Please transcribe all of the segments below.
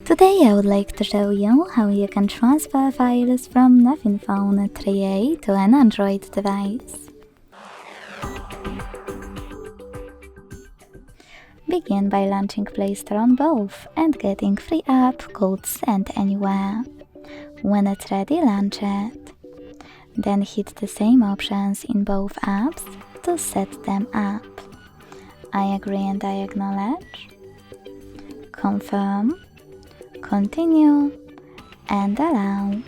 Today I would like to show you how you can transfer files from Nothing Phone 3A to an Android device. Begin by launching Play Store on both and getting free app called Send Anywhere. When it's ready, launch it. Then hit the same options in both apps to set them up. I agree and I acknowledge. Confirm. Continue and allow.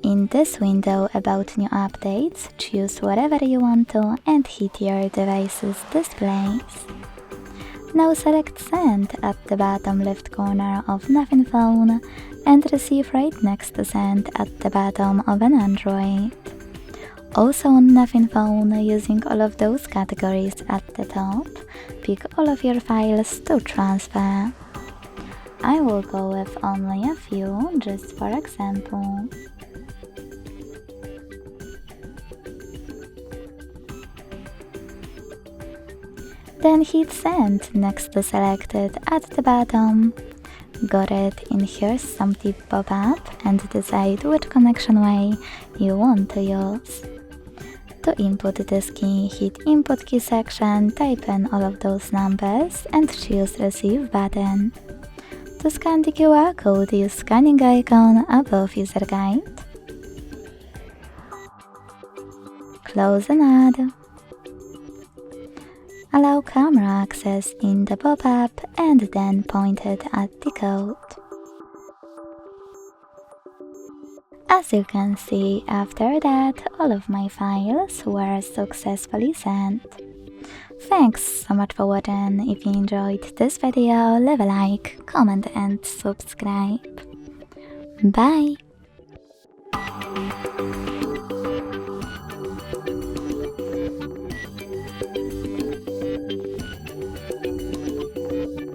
In this window about new updates, choose whatever you want to and hit your device's displays. Now select Send at the bottom left corner of Nothing Phone and Receive right next to Send at the bottom of an Android. Also on Nothing Phone, using all of those categories at the top, pick all of your files to transfer. I will go with only a few, just for example. Then hit Send next to Selected at the bottom. Got it, in here's some tip pop-up and decide which connection way you want to use. To input this key, hit Input Key section, type in all of those numbers and choose Receive button. To scan the QR code, use scanning icon above User Guide. Close and add. Allow camera access in the pop-up and then point it at the code. As you can see, after that, all of my files were successfully sent. Thanks so much for watching. If you enjoyed this video, leave a like, comment and subscribe. Bye!